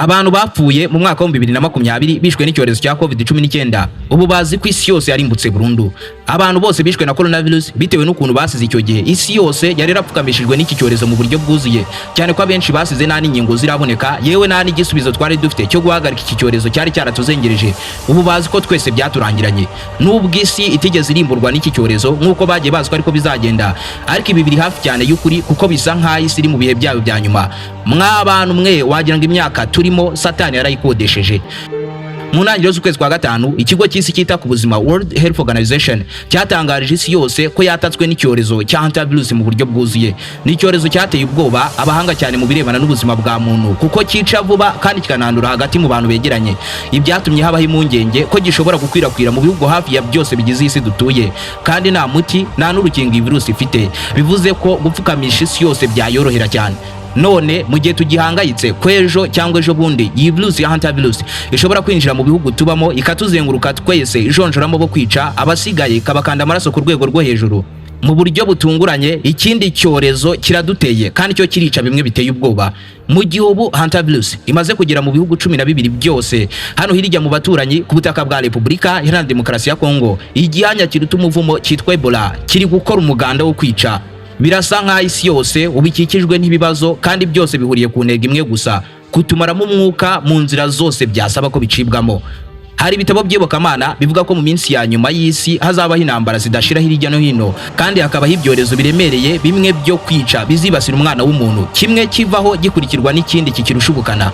Abantu bapfuye mu mwaka wa 2020 bishwe n'icyorezo cya COVID-19 ubu bazi ko isi yose yarimbutse burundu. Abantu bose bishwe na coronavirus bitewe n'ukuntu basize icyo gihe. Isi yose yari yarapfukamishijwe n'iki cyorezo mu buryo bwuzuye, cyane ko abenshi basize nta n'inkingo ziraboneka, yewe nta n'igisubizo twari dufite cyo guhagarika iki cyorezo cyari cyaratuzengereje. Ubu bazi ko twese byaturangiranye, nubwo isi itigeze irimburwa n'iki cyorezo nk'uko bagiye bazi ko ariko bizagenda, ariko ibi biri hafi cyane y'ukuri kuko bisa nk'aho isi iri mu bihe byayo bya nyuma. Mw'abantu mwe wagira ngo imyaka turimo Satani yarayikodesheje. Mu ntangiriro z'ukwezi kwa gatanu, ikigo cy'isi cyita ku buzima World Health Organization cyatangarije isi yose ko yatatswe n'icyorezo cya hantavirus mu buryo bwuzuye. Ni icyorezo cyateye ubwoba abahanga cyane mu birebana n'ubuzima bwa muntu kuko cyica vuba kandi kikanandura hagati mu bantu begeranye. Ibyatumye habaho impungenge ko gishobora gukwirakwira mu bihugu hafi ya byose bigize isi dutuye, kandi nta muti nta n'urukingo iyi virusi ifite. Bivuze ko gupfukamisha isi yose byayorohera cyane. None mu gihe tugihangayitse kwejo cyangwa ejo bundi iyi virusi ya hantavirus ishobora kwinjira mu bihugu tubamo ikatuzenguruka twese ijonjoramo bo kwica abasigaye kabakanda amaraso ku rwego rwo hejuru mu buryo butunguranye. Ikindi cyorezo kiraduteye kandi cyo kirica bimwe biteye ubwoba. Mu gihe ubu hantavirus imaze kugera mu bihugu 12 byose, hano hirya mu baturanyi ku butaka bwa Repubulika Iharanira Demokarasi ya Kongo, igihanya kiruta umuvumo cyitwa Ebola kiri gukora umuganda wo kwica. Birasa nk'aho isi yose ubikikijwe n'ibibazo kandi byose bihuriye ku ntego imwe gusa: kutumaramo umwuka mu nzira zose byasaba ko bicibwamo. Hari ibitabo by'iyobokamana bivuga ko mu minsi ya nyuma y'isi hazabaho intambara zidashira hirya no hino, kandi hakabaho ibyorezo biremereye bimwe byo kwica bizibasira umwana w'umuntu, kimwe kivaho gikurikirwa n'ikindi kikirusha ubukana.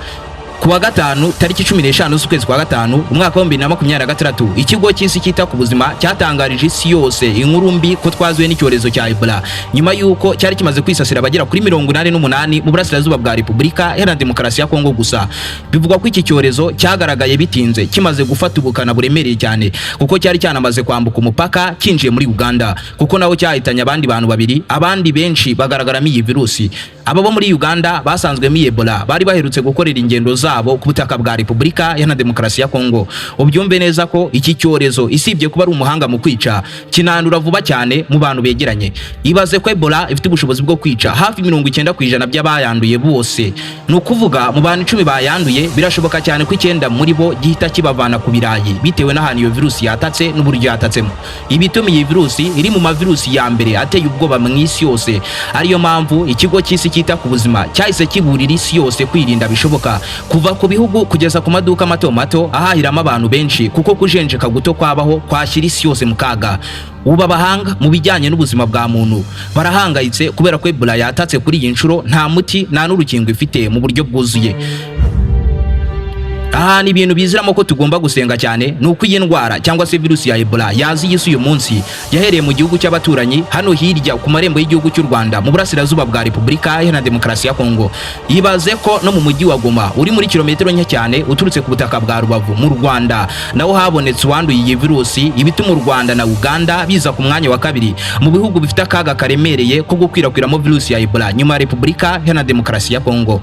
Kuwa gatanu tariki 15 z'ukwezi kwa gatanu umwaka wa 2026, ikigo cy'isi cyita ku buzima cyatangarije isi yose inkuru mbi ko twazuye n'icyorezo cya Ebola nyuma y'uko cyari kimaze kwisasira abagera kuri 88 mu burasirazuba bwa Repubulika Iharanira Demokarasi ya Kongo gusa. Bivugwa ko iki cyorezo cyagaragaye bitinze kimaze gufata ubukana buremereye cyane kuko cyari cyanamaze kwambuka umupaka kinjiye muri Uganda, kuko naho cyahitanye abandi bantu babiri, abandi benshi bagaragaramo iyi virusi. Abo bo muri Uganda basanzwemo Ebola bari baherutse gukorera ingendo zabo ku butaka bwa Repubulika Iharanira Demokarasi ya Kongo. Ubyumve neza ko iki cyorezo isibye kuba ari umuhanga mu kwica, kinandura vuba cyane mu bantu begeranye. Ibaze ko Ebola ifite ubushobozi bwo kwica hafi 90% by'abayanduye bose. Ni ukuvuga mu bantu 10 bayanduye birashoboka cyane ko 9 muri bo gihita kibavana ku birayi bitewe n'ahantu iyo virusi yatatse n'uburyo yatatsemo. Ibituma iyi virusi iri mu mavirusi ya mbere ateye ubwoba mu isi yose. Ariyo mpamvu ikigo cy'isi cyita ku buzima cyahise kiburira isi yose kwirinda bishoboka, kuva ku bihugu kugeza ku maduka mato mato ahahiramo abantu benshi, kuko kujenjeka guto kwabaho kwashyira isi yose mu kaga. Ubu abahanga mu bijyanye n'ubuzima bwa muntu barahangayitse kubera ko Ebola yatatse kuri iyi nshuro nta muti nta n'urukingo ifite mu buryo bwuzuye. Aha ni ibintu biziramo ko tugomba gusenga cyane, nuko iyi ndwara cyangwa se virusi ya Ebola yazi Yesu uyu munsi yahereye mu gihugu cy'abaturanyi hano hirya ku marembo y'igihugu cy'u Rwanda mu burasirazuba bwa Repubulika Iharanira Demokarasi ya Kongo. Ibaze ko no mu mujyi wa Goma uri muri kilometero nke cyane uturutse ku butaka bwa Rubavu mu Rwanda naho habonetse uwanduye iyi virusi, ibituma u Rwanda na Uganda biza ku mwanya wa kabiri mu bihugu bifite akaga karemereye ko gukwirakwiramo virusi ya Ebola nyuma ya Repubulika Iharanira Demokarasi ya Kongo.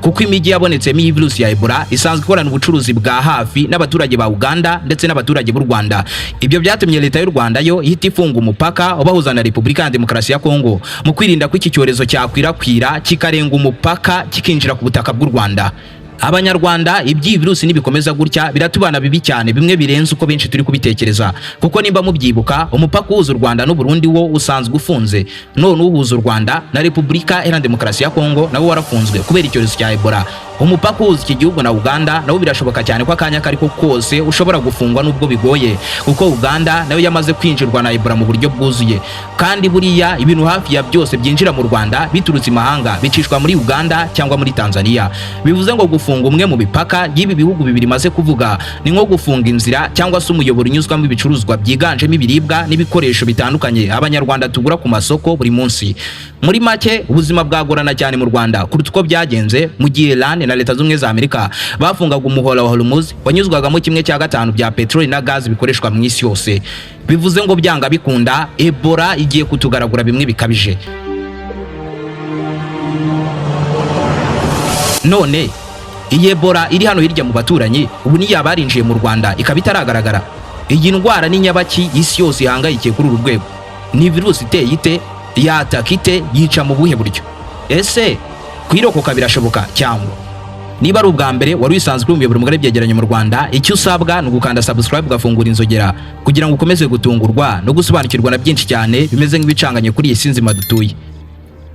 Kuko imijyi yabonetsemo iyi virusi ya Ebola isanzwe ikorana ubucuruzi bwa hafi n'abaturage ba Uganda ndetse n'abaturage b'u Rwanda. Ibyo byatumye leta y'u Rwanda yo ihita ifunga umupaka ubahuza na Repubulika ya Demokarasi ya Kongo mu kwirinda ko iki cyorezo cyakwirakwira kikarenga umupaka kikinjira ku butaka bw'u Rwanda. Abanyarwanda iby'iyi virusi nibikomeza gutya biratubana bibi cyane, bimwe birenze uko benshi turi kubitekereza, kuko nimba mubyibuka umupaka uhuza u Rwanda n'u Burundi wo usanzwe ufunze, none uhuza u Rwanda na Repubulika Iharanira Demokarasi ya Kongo nawo warafunzwe kubera icyorezo cya Ebola. Umupaka uhuza iki gihugu na Uganda nawo birashoboka cyane ko akanya kariko kose ushobora gufungwa nubwo bigoye, kuko Uganda nayo yamaze kwinjirwa na Ebola mu buryo bwuzuye. Kandi buriya ibintu hafi ya byose byinjira mu Rwanda biturutse imahanga bicishwa muri Uganda cyangwa muri Tanzania. Bivuze ngo gufunga umwe mu bipaka y'ibi bihugu bibiri maze kuvuga ni nko gufunga inzira cyangwa se umuyoboro unyuzwamo ibicuruzwa byiganjemo ibiribwa n'ibikoresho bitandukanye Abanyarwanda tugura ku masoko buri munsi. Muri make ubuzima bwagorana cyane mu Rwanda kuruta uko byagenze mu gihe Iran na Leta z'Ubumwe za Amerika bafungaga umuhora wa Hormuz wanyuzwagamo 1/5 bya petroli na gazi bikoreshwa mu isi yose. Bivuze ngo byanga bikunda Ebola igiye kutugaragura bimwe bikabije. None iyi Ebola iri hano hirya mu baturanyi ubu ni yabarinjiye mu Rwanda ikaba itaragaragara. Iyi ndwara ni nyabaki isi yose ihangayikiye kuri uru rwego. Ni virusi iteye ite, yataka ite, yica mu buhe buryo? Ese kwirokoka birashoboka cyangwa Niba ari ubwa mbere wari wisanzwe uri umuyoboro mugari byegeranyo mu Rwanda, icyo usabwa ni ugukanda subscribe ugafungura inzogera kugira ngo ukomeze gutungurwa no gusobanukirwa na byinshi cyane bimeze nk'ibicanganye kuri iyi si nzima dutuye.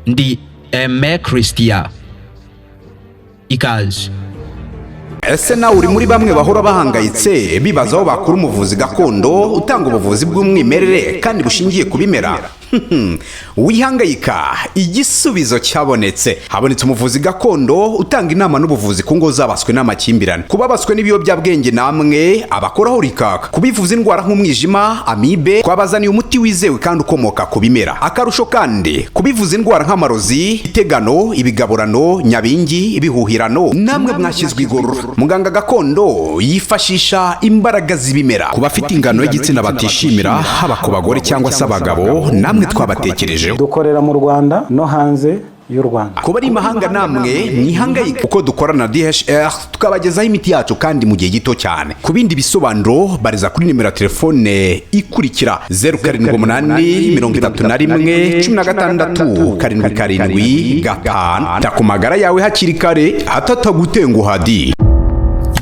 Ndi Aime Christian. Ikaze. Ese nawe uri muri bamwe bahora bahangayitse bibaza aho bakura umuvuzi gakondo utanga ubuvuzi bw'umwimerere kandi bushingiye ku bimera? Wihangayika, igisubizo cyabonetse. Habonetse umuvuzi gakondo utanga inama n'ubuvuzi ku ngo zabaswe n'amakimbirane, kubabaswe n'ibiyobyabwenge namwe abakoraho rikaka, kubivuza indwara nk'umwijima, amibe, kwabazaniye umuti wizewe kandi ukomoka ku bimera. Akarusho kandi kubivuza indwara nk'amarozi, itegano, ibigaburano, nyabingi, ibihuhirano, namwe mwashyizwe igorora. Muganga gakondo yifashisha imbaraga z'ibimera ku bafite ingano y'igitsina batishimira, haba ku bagore cyangwa se abagabo. Namwe twabatekerejeho. Dukorera mu Rwanda no hanze y'u Rwanda. Kuba ari mahanga namwe mwihangayika uko dukorana na DHR tukabagezaho imiti yacu kandi mu gihe gito cyane. Ku bindi bisobanuro bariza kuri nimero ya telefone ikurikira 0781316775 takumagara yawe hakiri kare hatatagutenguhadi.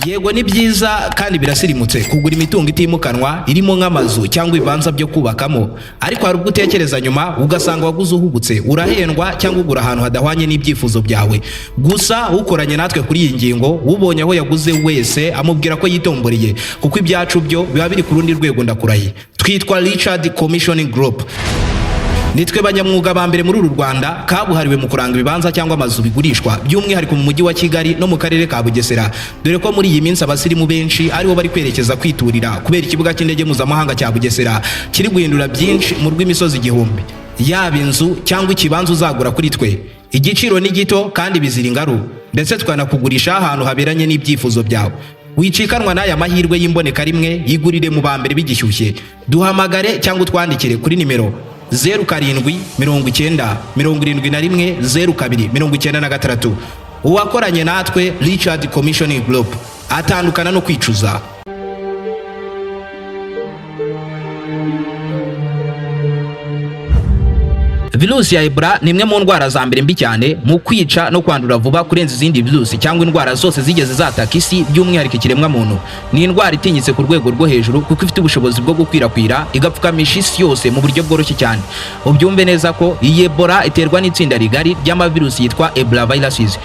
Yego ni byiza kandi birasirimutse kugura imitungo itimukanwa irimo nk'amazu cyangwa ibibanza byo kubakamo, ariko hari ubwo utekereza nyuma ugasanga waguze uhubutse, urahendwa cyangwa ugura ahantu hadahwanye n'ibyifuzo byawe. Gusa ukoranye natwe kuri iyi ngingo, ubonye aho yaguze wese amubwira ko yitomboreye, kuko ibyacu byo biba biri ku rundi rwego ndakurahiye. Twitwa Richard Commissioning Group. Nitwe banyamwuga ba mbere muri uru Rwanda kabuhariwe mu kuranga ibibanza cyangwa amazu bigurishwa, by'umwihariko mu mujyi wa Kigali no mu karere ka Bugesera, dore ko muri iyi minsi abasirimu benshi aribo bari kwerekeza kwiturira kubera ikibuga cy'indege mpuzamahanga cya Bugesera kiri guhindura byinshi mu rw'imisozi igihumbi. Yaba inzu cyangwa ikibanza uzagura kuri twe, igiciro ni gito kandi bizira ingaru, ndetse twanakugurisha ahantu haberanye n'ibyifuzo byawe. Wicikanwa n'aya mahirwe y'imboneka rimwe, yigurire mu ba mbere bigishyushye. Duhamagare cyangwa utwandikire kuri nimero 0790710296. Uwakoranye natwe Richard Commissioning Group atandukana no kwicuza. Virusi ya Ebola ni imwe mu ndwara za mbere mbi cyane mu kwica no kwandura vuba kurenza izindi virusi cyangwa indwara zose zigeze zataka isi, by'umwihariko ikiremwa muntu. Ni indwara itinyitse ku rwego rwo hejuru kuko ifite ubushobozi bwo gukwirakwira igapfukamisha isi yose mu buryo bworoshye cyane. Ubyumve neza ko iyi Ebola iterwa n'itsinda rigari ry'amavirusi yitwa Ebola viruses.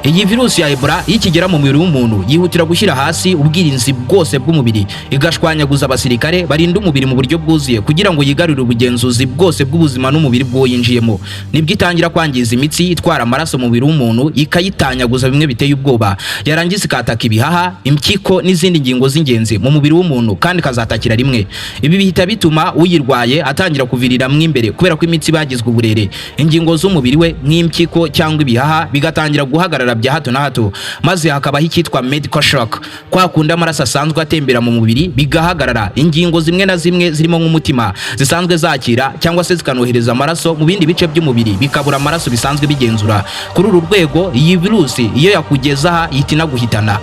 Iyi virusi ya Ebola ikigera mu mubiri w'umuntu yihutira gushyira hasi ubwirinzi bwose bw'umubiri, igashwanyaguza abasirikare barinda umubiri mu buryo bwuzuye kugira ngo yigarurire ubugenzuzi bwose bw'ubuzima n'umubiri bwo yinjiyemo. Nibwo itangira kwangiza imitsi itwara amaraso mu mubiri w'umuntu, ikayitanyaguza bimwe biteye ubwoba, yarangiza ikataka ibihaha, impyiko n'izindi ngingo z'ingenzi mu mubiri w'umuntu kandi kazatakira rimwe. Ibi bihita bituma uyirwaye atangira kuvirira imbere kubera ko imitsi bagizwe uburere, ingingo z'umubiri we nk'impyiko cyangwa ibihaha bigatangira guhagarara bya hato na hato, maze hakabaho icyitwa medical shock, kwa kundi amaraso asanzwe atembera mu mubiri bigahagarara, ingingo zimwe na zimwe zirimo nk'umutima zisanzwe zakira cyangwa se zikanohereza amaraso mu bindi bice by'umubiri bikabura amaraso bisanzwe bigenzura. Kuri uru rwego iyi virusi iyo yakugeza aha ihita inaguhitana.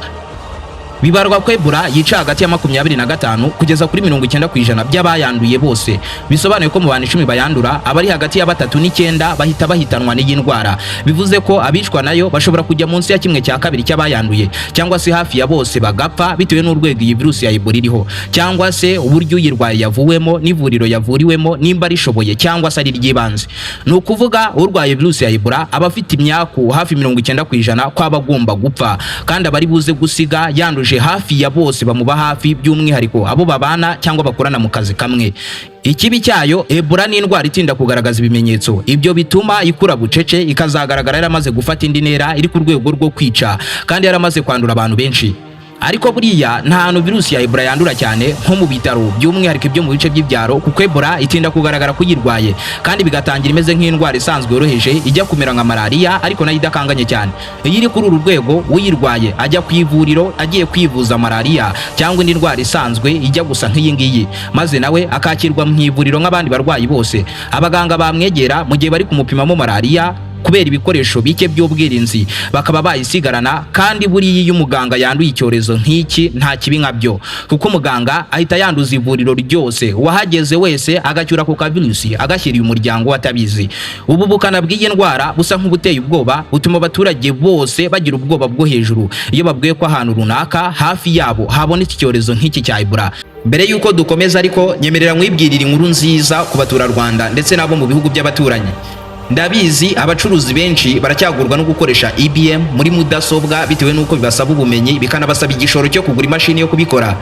Bibarwa ko Ebola yica hagati ya 25 kugeza kuri 90% by'abayanduye bose. Bisobanuye ko mu bantu 10 bayandura abari hagati ya 3 n'9 bahita bahitanwa n'iyi ndwara. Bivuze ko abicwa nayo bashobora kujya munsi ya 1/2 cy'abayanduye, cyangwa se hafi ya bose bagapfa bitewe n'urwego iyi virusi ya Ebola iriho, cyangwa se uburyo uyirwaye yavuwemo n'ivuriro yavuriwemo nimba rishoboye cyangwa se ari ryibanze. Ni ukuvuga urwaye virusi ya Ebola aba afite imyaku hafi 90% ko aba agomba gupfa, kandi abari buze gusiga yanduje hafi ya bose bamuba hafi, by'umwihariko abo babana cyangwa bakorana mu kazi kamwe. Ikibi cyayo, Ebola ni indwara itinda kugaragaza ibimenyetso, ibyo bituma ikura bucece ikazagaragara yaramaze gufata indi ntera iri ku rwego rwo kwica kandi yaramaze kwandura abantu benshi. Ariko buriya nta hantu virusi ya Ebola yandura cyane nko mu bitaro, by'umwihariko ibyo mu bice by'ibyaro, kuko Ebola itinda kugaragara kuyirwaye kandi bigatangira imeze nk'indwara isanzwe yoroheje ijya kumera nka malaria, ariko nayo idakanganye cyane. Iyo iri kuri uru rwego, uyirwaye ajya ku ivuriro agiye kwivuza malaria cyangwa indi ndwara isanzwe ijya gusa nk'iyi ngiyi, maze nawe akakirwa mu ivuriro nk'abandi barwayi bose. Abaganga bamwegera mu gihe bari kumupimamo malaria kubera ibikoresho bike by'ubwirinzi bakaba bayisigarana, kandi buriya iyo umuganga yanduye icyorezo nk'iki nta kibi nkabyo, kuko umuganga ahita yanduza ivuriro ryose, uwahageze wese agacyura ku kavirusi agashyiriye umuryango watabizi. Ubu bukana bw'iyi ndwara busa nk'ubuteye ubwoba, butuma abaturage bose bagira ubwoba bwo hejuru iyo babwiye ko ahantu runaka hafi yabo habonetse icyorezo nk'iki cya Ebola. Mbere yuko dukomeza ariko nyemerera nkwibwirira inkuru nziza ku baturarwanda ndetse n'abo mu bihugu by'abaturanyi. Ndabizi abacuruzi benshi baracyagurwa no gukoresha IBM muri mudasobwa bitewe n'uko bibasaba ubumenyi bikanabasaba igishoro cyo kugura imashini yo kubikora.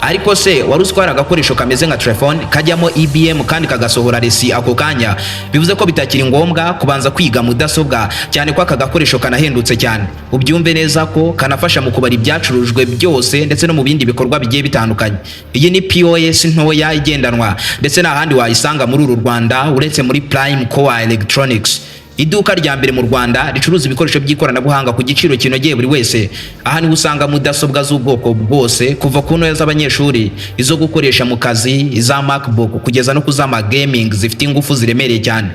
Ariko se wari uzitwara agakoresho kameze nka telefone kajyamo IBM kandi kagasohora resi ako kanya? Bivuze ko bitakiri ngombwa kubanza kwiga mudasobwa, cyane ko aka gakoresho kanahendutse cyane. Ubyumve neza ko kanafasha mu kubara ibyacurujwe byose ndetse no mu bindi bikorwa bigiye bitandukanye. Iyi ni POS ntoya igendanwa, ndetse n'ahandi wayisanga muri uru Rwanda uretse muri Prime Core Electronics, iduka rya mbere mu Rwanda ricuruza ibikoresho by'ikoranabuhanga ku giciro kinogeye buri wese. Aha niho usanga mudasobwa z'ubwoko bwose, kuva ku ntoya z'abanyeshuri, izo gukoresha mu kazi, iza MacBook kugeza no kuzama gaming zifite ingufu ziremereye cyane,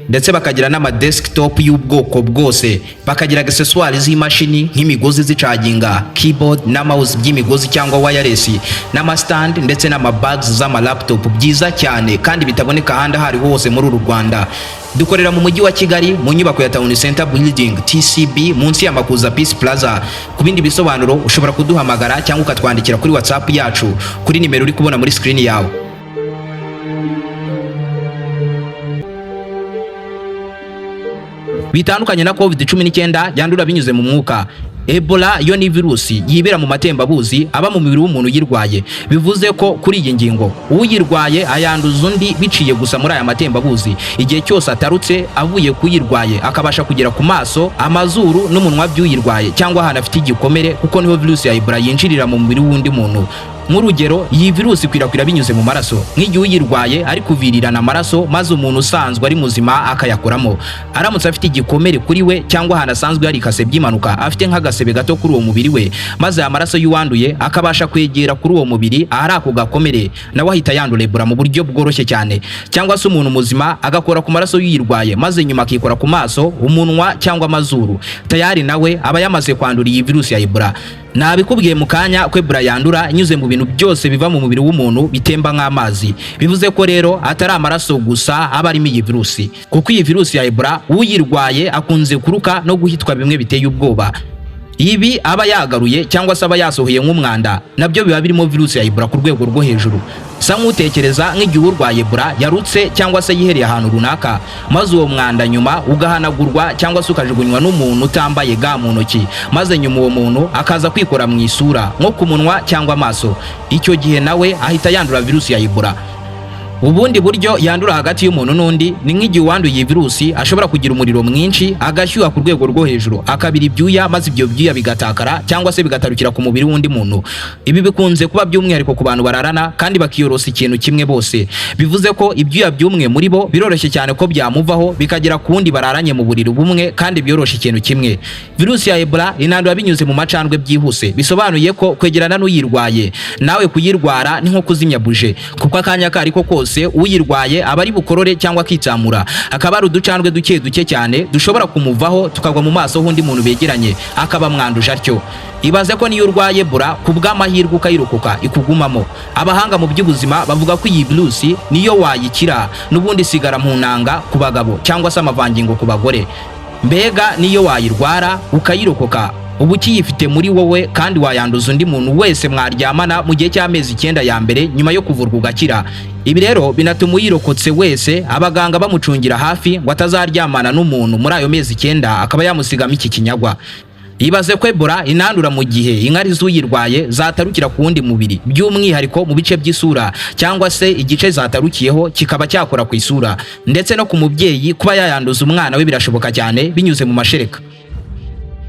ndetse bakagira n'ama desktop y'ubwoko bwose, bakagira accessoires z'imashini nk'imigozi zicaginga, keyboard na mouse by'imigozi cyangwa wireless, n'ama stand ndetse n'ama bags z'ama laptop byiza cyane kandi bitaboneka ahandi ahari hose muri uru Rwanda. Dukorera mu mujyi wa Kigali mu nyubako ya Town Center Building TCB munsi ya Makuza Peace Plaza. Ku bindi bisobanuro ushobora kuduhamagara cyangwa ukatwandikira kuri WhatsApp yacu kuri nimero uri kubona muri screen yawe. Bitandukanye na COVID-19 yandura binyuze mu mwuka, Ebola yo ni virusi yibera mu matembabuzi aba mu mubiri w'umuntu uyirwaye. Bivuze ko kuri iyi ngingo uyirwaye ayanduza undi biciye gusa muri aya matembabuzi. Igihe cyose atarutse avuye kuyirwaye akabasha kugera ku maso, amazuru n'umunwa by'uyirwaye cyangwa ahantu afite igikomere, kuko niho virusi ya Ebola yinjirira mu mubiri w'undi muntu. Nk'urugero, iyi virusi ikwirakwira binyuze mu maraso, nk'igihe uyirwaye ari kuvirirana amaraso maze umuntu usanzwe ari muzima akayakoramo. Aramutse afite igikomere kuri we cyangwa ahantu asanzwe hari ikase by'impanuka afite nk'agasebe gato kuri uwo mubiri we, maze amaraso y'uwanduye akabasha kwegera kuri uwo mubiri ahari ako gakomere, nawe ahita yandura Ebola mu buryo bworoshye cyane. Cyangwa se umuntu muzima agakora ku maraso y'uyirwaye maze nyuma akikora ku maso, umunwa cyangwa amazuru, tayari nawe aba yamaze kwandura iyi virusi ya Ebola. Nabikubwiye mu kanya ko Ebola yandura inyuze mu bintu byose biva mu mubiri w'umuntu bitemba nk'amazi. Bivuze ko rero atari amaraso gusa aba arimo iyi virusi, kuko iyi virusi ya Ebola uyirwaye akunze kuruka no guhitwa bimwe biteye ubwoba. Ibi aba yagaruye cyangwa se aba yasohoye nk'umwanda nabyo biba birimo virusi ya Ebola ku rwego rwo hejuru. Sa nk'utekereza nk'igihe urwaye Ebola yarutse cyangwa se yihereye ahantu runaka, maze uwo mwanda nyuma ugahanagurwa cyangwa se ukajugunywa n'umuntu utambaye ga mu ntoki, maze nyuma uwo muntu akaza kwikora mu isura nko ku munwa cyangwa amaso. Icyo gihe nawe ahita yandura virusi ya Ebola. Ubundi buryo yandura hagati y'umuntu n'undi ni nk'igihe uwanduye iyi virusi ashobora kugira umuriro mwinshi, agashyuha ku rwego rwo hejuru, akabira ibyuya maze ibyo byuya bigatakara cyangwa se bigatarukira ku mubiri w'undi muntu. Ibi bikunze kuba by'umwihariko ku bantu bararana kandi bakiyorosa ikintu kimwe bose. Bivuze ko ibyuya by'umwe muri bo biroroshye cyane ko byamuvaho bikagera ku wundi bararanye mu buriri bumwe kandi byoroshye ikintu kimwe. Virusi ya Ebola inandura binyuze mu macandwe byihuse, bisobanuye ko kwegerana n'uyirwaye nawe kuyirwara ni nko kuzimya buje, kuko akanya kari ko kose uyirwaye aba ari bukorore cyangwa akitsamura, akaba ari uducandwe duke cyane dushobora kumuvaho tukagwa mu maso h'undi muntu begeranye akaba mwanduje atyo. Ibaze ko niyo urwaye Ebola ku bw'amahirwe ukayirokoka ikugumamo. Abahanga mu by'ubuzima bavuga ko iyi virusi niyo wayikira n'ubundi sigara mu ntanga ku bagabo cyangwa se amavangingo ku bagore. Mbega niyo wayirwara ukayirokoka ubu ukiyifite muri wowe kandi wayanduza undi muntu wese mwaryamana mu gihe cy'amezi 9 ya mbere nyuma yo kuvurwa ugakira. Ibi rero binatuma uyirokotse wese abaganga bamucungira hafi ngo atazaryamana n'umuntu muri ayo mezi 9 akaba yamusigamo iki kinyagwa. Ibaze ko Ebola inandura mu gihe inkari z'uyirwaye zatarukira ku wundi mubiri, by'umwihariko mu bice by'isura cyangwa se igice zatarukiyeho kikaba cyakora ku isura, ndetse no ku mubyeyi kuba yayanduza umwana we birashoboka cyane binyuze mu mashereka.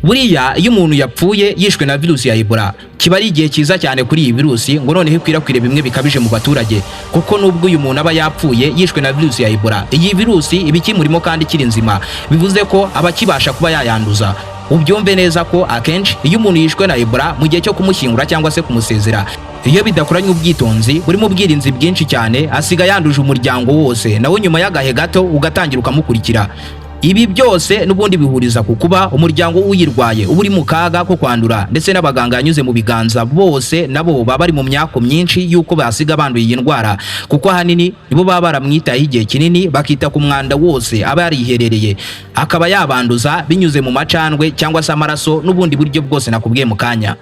Buriya iyo umuntu yapfuye yishwe na virusi ya Ebola kiba ari igihe cyiza cyane kuri iyi virusi ngo noneho ikwirakwire bimwe bikabije mu baturage, kuko nubwo uyu muntu aba yapfuye yishwe na virusi ya Ebola, iyi virusi iba ikimurimo kandi ikiri nzima, bivuze ko aba kibasha kuba yayanduza. Ubyumve neza ko akenshi iyo umuntu yishwe na Ebola mu gihe cyo kumushyingura cyangwa se kumusezera, iyo bidakoranye ubwitonzi burimo ubwirinzi bwinshi cyane, asiga yanduje umuryango wose, nawe nyuma y'agahe gato ugatangira ukamukurikira. Ibi byose n'ubundi bihuriza ku kuba umuryango uyirwaye uba uri mu kaga ko kwandura, ndetse n'abaganga yanyuze mu biganza bose nabo baba bari mu myako myinshi y'uko basiga banduye iyi ndwara, kuko ahanini nibo baba baramwitayeho igihe kinini, bakita ku mwanda wose aba yariherereye, akaba yabanduza binyuze mu macandwe cyangwa se amaraso n'ubundi buryo bwose nakubwiye mu kanya.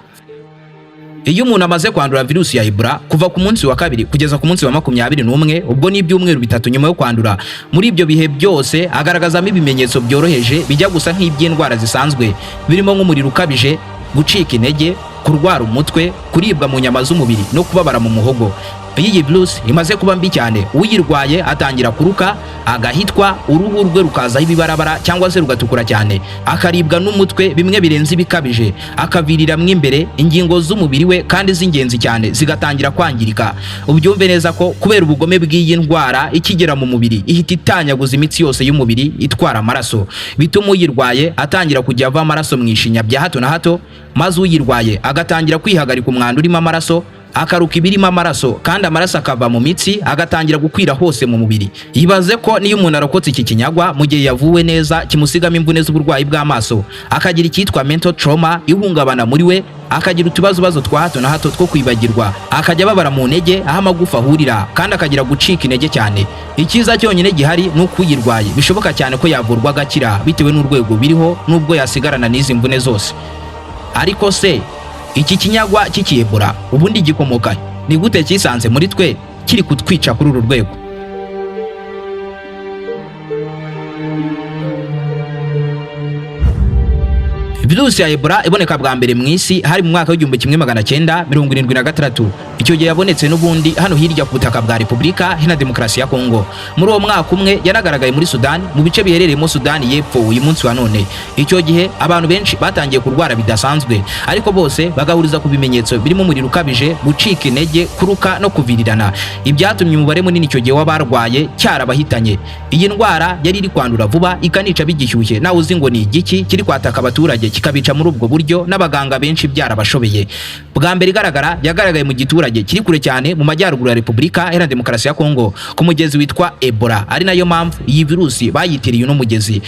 Iyo umuntu amaze kwandura virusi ya Ebola kuva ku munsi wa 2 kugeza ku munsi wa 21, ubwo ni ibyumweru 3 nyuma yo kwandura, muri ibyo bihe byose agaragazamo ibimenyetso byoroheje bijya gusa nk'iby'indwara zisanzwe, birimo nk'umuriro ukabije, gucika intege, kurwara umutwe, kuribwa mu nyama z'umubiri no kubabara mu muhogo. Iyi virusi imaze kuba mbi cyane, uyirwaye atangira kuruka, agahitwa, uruhu rwe rukazaho ibibarabara cyangwa se rugatukura cyane, akaribwa n'umutwe bimwe birenze ibikabije, akaviriramwo imbere ingingo z'umubiri we kandi z'ingenzi cyane zigatangira kwangirika. Ubyumve neza ko kubera ubugome bw'iyi ndwara ikigera mu mubiri ihita itanyaguza imitsi yose y'umubiri itwara amaraso, bituma uyirwaye atangira kujya ava amaraso mu ishinya bya hato na hato, maze uyirwaye agatangira kwihagarika umwanda urimo amaraso, akaruka ibirimo amaraso, kandi amaraso akava mu mitsi agatangira gukwira hose mu mubiri. Ibaze ko niyo umuntu arokotse iki kinyagwa mu gihe yavuwe neza kimusigamo imvune z'uburwayi bw'amaso, akagira icyitwa mental trauma, ihungabana muri we, akagira utubazo twa hato na hato two kwibagirwa, akajya babara mu ntege aho amagufa ahurira, kandi akagira gucika intege cyane. Icyiza cyonyine gihari ni uko uyirwaye bishoboka cyane ko yavurwa agakira bitewe n'urwego biriho, n'ubwo yasigarana n'izi mvune zose. Ariko se iki kinyagwa cy'iki Ebola ubundi gikomoka ni gute cyisanze muri twe kiri kutwica kuri uru rwego? Virusi ya Ebola iboneka bwa mbere mu isi hari mu mwaka w'1976. Icyo gihe yabonetse n'ubundi hano hirya ku butaka bwa Repubulika Iharanira Demokarasi ya Kongo. Muri uwo mwaka umwe yaragaragaye muri Sudani, mu bice biherereyemo Sudani y'Epfo uyu munsi wa none. Icyo gihe abantu benshi batangiye kurwara bidasanzwe, ariko bose bagahuriza ku bimenyetso birimo umuriro ukabije, gucika intege, kuruka no kuvirirana. Ibyatumye umubare munini icyo gihe w'abarwaye cyarabahitanye. Iyi ndwara yari iri kwandura vuba ikanica bigishyushye, nawe uzi ngo ni igiki kiri kwataka abaturage kikabica muri ubwo buryo, n'abaganga benshi byarabashobeye. Bwa mbere igaragara yagaragaye mu giturage kiri kure cyane mu majyaruguru ya Repubulika Iharanira Demokarasi ya Kongo, ku mugezi witwa Ebola, ari nayo mpamvu iyi virusi bayitiriye uno mugezi.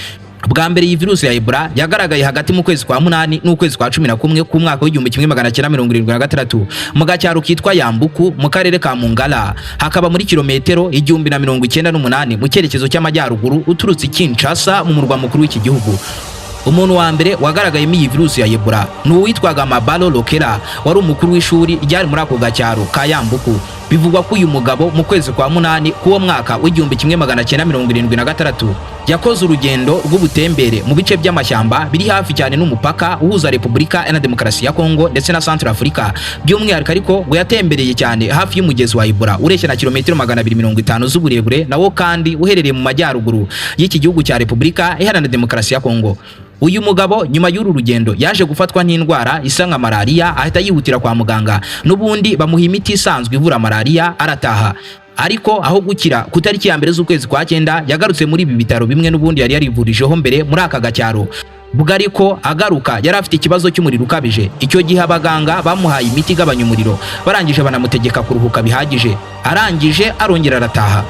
Bwa mbere iyi virusi ya Ebola yagaragaye hagati mu kwezi kwa 8 n'ukwezi kwa 11 ku mwaka w'1976 mu gacyaro kitwa Yambuku mu karere ka Mongala, hakaba muri kilometero 1098 mu cyerekezo cy'amajyaruguru uturutse Kinshasa mu murwa mukuru w'iki gihugu. Umuntu wa mbere wagaragayemo iyi virusi ya Ebola ni uwitwaga Mabalo Lokera, wari umukuru w'ishuri ryari muri ako gacyaro ka Yambuku. Bivugwa ko uyu mugabo mu kwezi kwa 8 k'uwo mwaka w'1976 yakoze urugendo rw'ubutembere mu bice by'amashyamba biri hafi cyane n'umupaka uhuza Repubulika Iharanira Demokarasi ya Kongo ndetse na Central Africa. By'umwihariko ariko ngo yatembereye cyane hafi y'umugezi wa Ebola ureshya na kilometero 250 z'uburebure, nawo kandi uherereye mu majyaruguru y'iki gihugu cya Repubulika Iharanira Demokarasi ya Kongo. Uyu mugabo nyuma y'uru rugendo yaje gufatwa n'indwara isa nka malaria, ahita yihutira kwa muganga, n'ubundi bamuha imiti isanzwe ivura malaria arataha. Ariko aho gukira ku tariki ya mbere z'ukwezi kwa 9 yagarutse muri ibi bitaro bimwe n'ubundi yari yarivurijeho mbere muri aka gacyaro. Bwo ariko agaruka yari afite ikibazo cy'umuriro ukabije. Icyo gihe abaganga bamuhaye imiti igabanya umuriro, barangije banamutegeka kuruhuka bihagije. Arangije arongera arataha.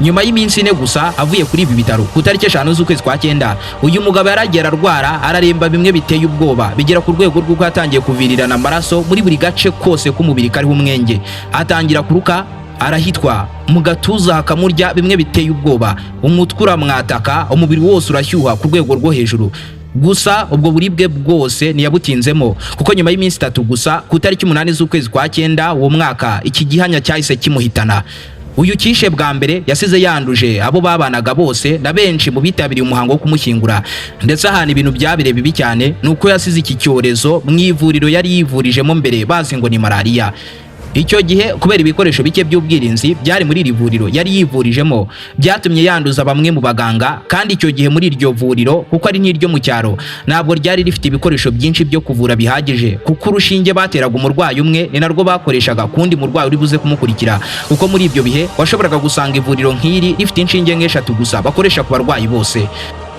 Nyuma y'iminsi 4 gusa avuye kuri ibi bitaro ku tariki 5 z'ukwezi kwa 9, uyu mugabo yaragera arwara, araremba bimwe biteye ubwoba, bigera ku rwego rw'uko yatangiye kuvirirana amaraso muri buri gace kose k'umubiri kariho umwenge. Atangira kuruka, arahitwa, mu gatuza hakamurya bimwe biteye ubwoba, umutwe uramwataka, umubiri wose urashyuha ku rwego rwo hejuru. Gusa ubwo buribwe bwose ntiyabutinzemo, kuko nyuma y'iminsi 3 gusa ku tariki 8 z'ukwezi kwa 9 uwo mwaka iki gihanya cyahise kimuhitana. Uyu kishe bwa mbere yasize yanduje abo babanaga bose na benshi mu bitabiriye umuhango wo kumushyingura, ndetse ahantu ibintu byabire bibi cyane nuko yasize iki cyorezo mu ivuriro yari yivurijemo mbere bazi ngo ni malaria. Icyo gihe kubera ibikoresho bike by'ubwirinzi byari muri iri vuriro yari yivurijemo, byatumye yanduza bamwe mu baganga, kandi icyo gihe muri iryo vuriro kuko ari n'iryo mu cyaro ntabwo ryari rifite ibikoresho byinshi byo kuvura bihagije, kuko urushinge bateraga umurwayi umwe ni narwo bakoreshaga kundi murwayi uri buze kumukurikira, kuko muri ibyo bihe washoboraga gusanga ivuriro nk'iri rifite inshinge nk'eshatu gusa bakoresha ku barwayi bose.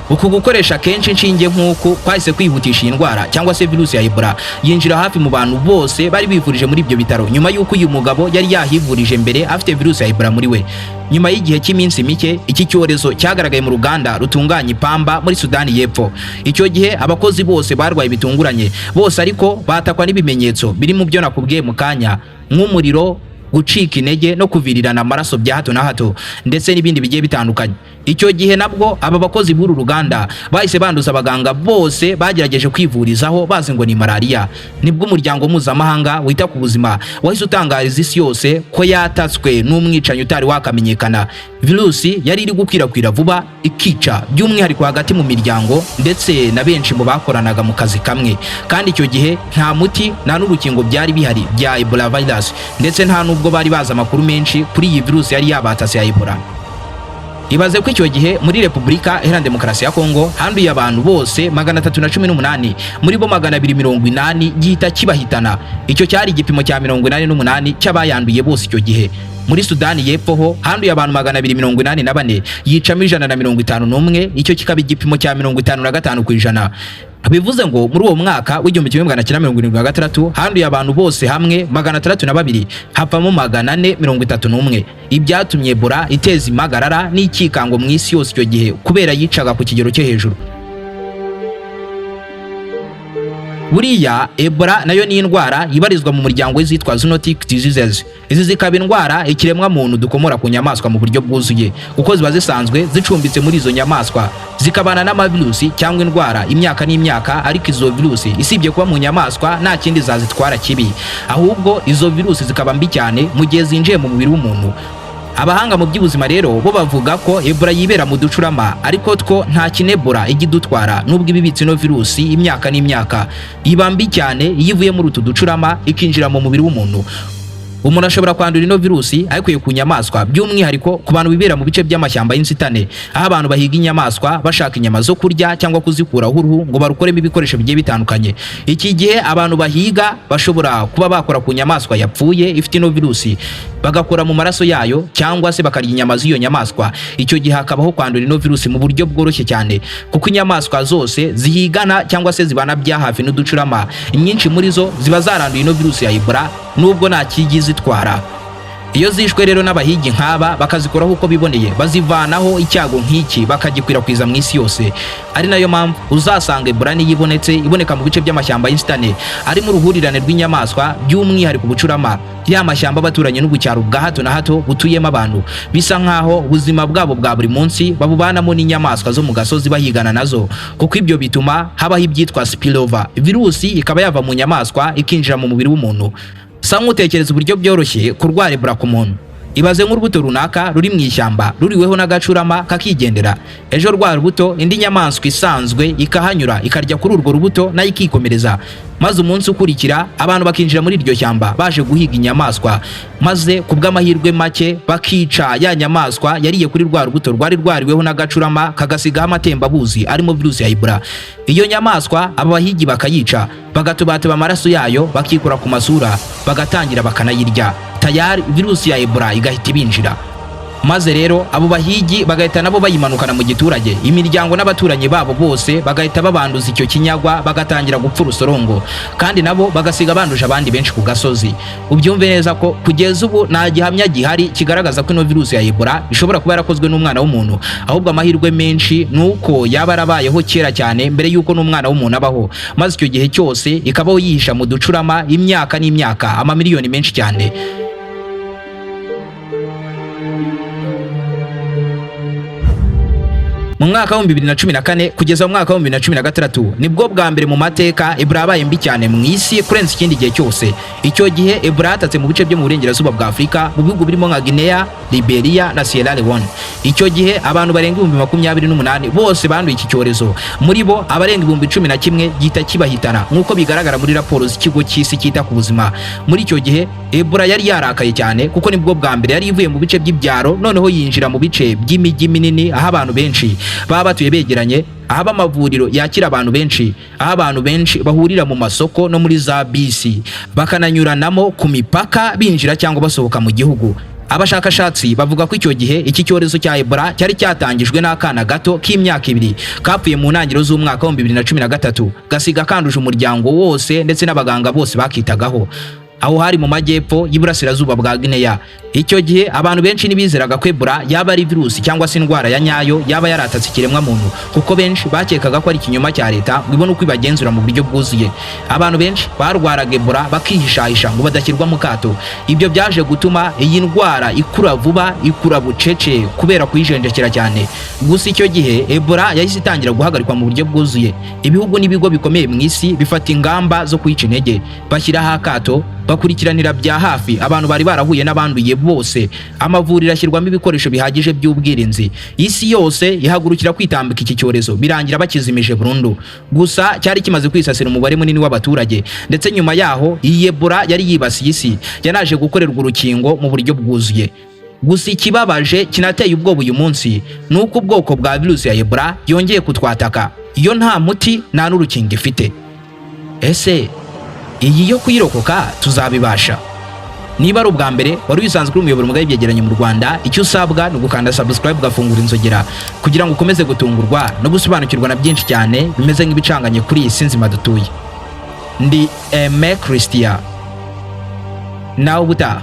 uku gukoresha kenshi inshinge nk'uku kwahise kwihutisha iyi ndwara cyangwa se virusi ya Ebola yinjira hafi mu bantu bose bari bivurije muri ibyo bitaro nyuma y'uko uyu mugabo yari yahivurije mbere afite virusi ya Ebola muri we. Nyuma y'igihe cy'iminsi mike iki cyorezo cyagaragaye mu ruganda rutunganya ipamba muri Sudani y'Epfo. Icyo gihe abakozi bose barwaye bitunguranye, bose ariko batakwa n'ibimenyetso biri mu byo nakubwiye mu kanya nk'umuriro, gucika intege no kuvirirana amaraso bya hato na hato ndetse n'ibindi bigiye bitandukanye. Icyo gihe nabwo aba bakozi b'uru ruganda bahise banduza abaganga bose bagerageje kwivurizaho bazi ngo ni malaria. Nibwo umuryango mpuzamahanga wita ku buzima wahise utangariza isi yose ko yatatswe n'umwicanyi utari wakamenyekana. Virusi yari iri gukwirakwira vuba ikica by'umwihariko hagati mu miryango ndetse na benshi mu bakoranaga mu kazi kamwe, kandi icyo gihe nta muti nta n'urukingo byari bihari bya Ebola virus ndetse nta nubwo bari bazi amakuru menshi kuri iyi virusi yari yabatase ya Ebola. Ibaze ko icyo gihe muri Repubulika Iharanira Demokarasi ya Kongo handuye abantu bose 318, muri bo 280 gihita kibahitana. Icyo cyari igipimo cya 88 cy'abayanduye bose icyo gihe. Muri Sudani y'Epfo ho handuye abantu 284 yicamo 151, icyo kikaba igipimo cya 55%. Bivuze ngo muri uwo mwaka w'igihumbi kimwe magana cyenda 1976 handuye abantu bose hamwe 602 hapamo 431. Ibyatumye Ebola iteza impagarara n'ikikango mu isi yose icyo gihe kubera yicaga ku kigero cyo hejuru. Buriya Ebola nayo ni indwara ibarizwa mu muryango w'izitwa zoonotic diseases. Izi zikaba indwara ikiremwa muntu dukomora ku nyamaswa mu buryo bwuzuye kuko ziba zisanzwe zicumbitse muri izo nyamaswa, zikabana n'amavirusi cyangwa indwara imyaka n'imyaka, ariko izo virusi isibye kuba mu nyamaswa nta kindi zazitwara kibi, ahubwo izo virusi zikaba mbi cyane mu gihe zinjiye mu mubiri w'umuntu. Abahanga mu by'ubuzima rero bo bavuga ko Ebola yibera mu ducurama, ariko two nta kinebora igidutwara nubwo ibibitse no virusi imyaka n'imyaka. Iba mbi cyane iyo ivuye muri utu ducurama ikinjira mu mubiri w'umuntu. Umuntu ashobora kwandura ino virusi ariko ku nyamaswa, by'umwihariko ku bantu bibera mu bice by'amashyamba y'inzitane, aho abantu bahiga inyamaswa bashaka inyama zo kurya cyangwa kuzikuraho uruhu ngo barukoremo ibikoresho bigiye bitandukanye. Iki gihe abantu bahiga bashobora kuba bakora ku nyamaswa yapfuye ifite ino virusi, bagakora mu maraso yayo cyangwa se bakarya inyama z'iyo nyamaswa. Icyo gihe hakabaho kwandura ino virusi mu buryo bworoshye cyane kuko inyamaswa zose zihigana cyangwa se zibana bya hafi n'uducurama, inyinshi muri zo ziba zaranduye ino virusi ya Ebola nubwo nta kigizitwara. Iyo zishwe rero n'abahigi nk'aba bakazikoraho uko biboneye, bazivanaho icyago nk'iki bakagikwirakwiza mu isi yose. Ari nayo mpamvu uzasanga Ebola niyibonetse iboneka mu bice by'amashyamba y'inzitane ari mu ruhurirane rw'inyamaswa, by'umwihariko ubucurama, ya mashyamba baturanye n'ubucyaro bwa hato na hato butuyemo abantu, bisa nkaho ubuzima bwabo bwa buri munsi babubanamo n'inyamaswa zo mu gasozi bahigana nazo, kuko ibyo bituma habaho ibyitwa spillover. Virusi ikaba yava mu nyamaswa ikinjira mu mubiri w'umuntu. Sa nk'utekereza uburyo byoroshye kurwara Ebola ku muntu. Ibaze nk'urubuto runaka ruri mu ishyamba ruriweho n'agacurama kakigendera, ejo rwa rubuto indi nyamaswa isanzwe ikahanyura ikarya kuri urwo rubuto nayo ikikomereza, maze umunsi ukurikira abantu bakinjira muri iryo shyamba baje guhiga inyamaswa, maze kubw'amahirwe make bakica ya nyamaswa yariye kuri rwa rubuto rwari rwariweho n'agacurama kagasigaho amatembabuzi arimo virusi ya Ebola. Iyo nyamaswa abahigi bakayica, bagatubateba amaraso yayo bakikura ku masura, bagatangira bakanayirya, tayari virusi ya Ebola igahita ibinjira. Maze rero abo bahigi bagahita nabo bayimanukana mu giturage, imiryango n'abaturanyi babo bose bagahita babanduza icyo kinyagwa, bagatangira gupfa urusorongo, kandi nabo bagasiga banduje abandi benshi ku gasozi. Ubyumve neza ko kugeza ubu nta gihamya gihari kigaragaza ko ino virusi ya Ebola ishobora kuba yarakozwe n'umwana w'umuntu, ahubwo amahirwe menshi nuko yaba yarabayeho kera cyane mbere yuko n'umwana w'umuntu abaho, maze icyo gihe cyose ikabaho yihisha mu ducurama imyaka n'imyaka, amamiliyoni menshi cyane. Mu mwaka wa 2014 kugeza mu mwaka wa 2016 nibwo bwa mbere mu mateka Ebola yabaye mbi cyane mu isi kurenza ikindi gihe cyose. Icyo gihe Ebola yatatse mu bice byo mu burengerazuba bwa Afurika mu bihugu birimo nka Guinea, Liberia na Sierra Leone. Icyo gihe abantu barenga 28,000 bose banduye iki cyorezo, muri bo abarenga 11,000 gihita kibahitana nk'uko bigaragara muri raporo z'ikigo cy'isi cyita ku buzima. Muri icyo gihe Ebola yari yarakaye cyane kuko nibwo bwa mbere yari ivuye mu bice by'ibyaro noneho yinjira mu bice by'imijyi minini aho abantu benshi baba batuye begeranye, ahaba amavuriro yakira abantu benshi, aho abantu benshi bahurira mu masoko no muri za bisi, bakananyuranamo ku mipaka binjira cyangwa basohoka mu gihugu. Abashakashatsi bavuga ko icyo gihe iki cyorezo cya Ebola cyari cyatangijwe n'akana gato k'imyaka 2 kapfuye mu ntangiriro z'umwaka wa 2013 gasiga kanduje umuryango wose ndetse n'abaganga bose bakitagaho. Aho hari mu majyepfo y'Iburasirazuba bwa Guinea. Icyo gihe abantu benshi nibizeraga ko Ebola yaba ari virusi cyangwa se indwara ya nyayo yaba yaratatse ikiremwa muntu, kuko benshi bakekaga ko ari ikinyoma cya leta ngo ibone uko ibagenzura mu buryo bwuzuye. Abantu benshi barwaraga Ebola bakihishahisha ngo badashyirwa mu kato. Ibyo byaje gutuma iyi ndwara ikura vuba, ikura bucece kubera kuyijenjekera cyane. Gusa icyo gihe Ebola yahise itangira guhagarikwa mu buryo bwuzuye. Ibihugu n'ibigo bikomeye mu isi bifata ingamba zo kuyica intege, bashyiraho akato, bakurikiranira bya hafi abantu bari barahuye n'abanduye bose. Amavuriro ashyirwamo ibikoresho bihagije by'ubwirinzi. Isi yose ihagurukira kwitambika iki cyorezo, birangira bakizimije burundu. Gusa cyari kimaze kwisasira umubare munini w'abaturage, ndetse nyuma yaho iyi Ebola yari yibasiye isi, yanaje gukorerwa urukingo mu buryo bwuzuye. Gusa ikibabaje kinateye ubwoba uyu munsi nuko ubwoko bwa virusi ya Ebola yongeye kutwataka, iyo nta muti nta n'urukingo ifite. Ese iyi yo kuyirokoka tuzabibasha? Niba ari ubwa mbere wari wisanzwe uri umuyoboro mugari byegeranye mu Rwanda, icyo usabwa ni ugukanda subscribe ugafungura inzogera kugira ngo ukomeze gutungurwa no gusobanukirwa na byinshi cyane bimeze nk'ibicanganye kuri iyi si nzima dutuye. Ndi Aime Christian, nawe ubutaha.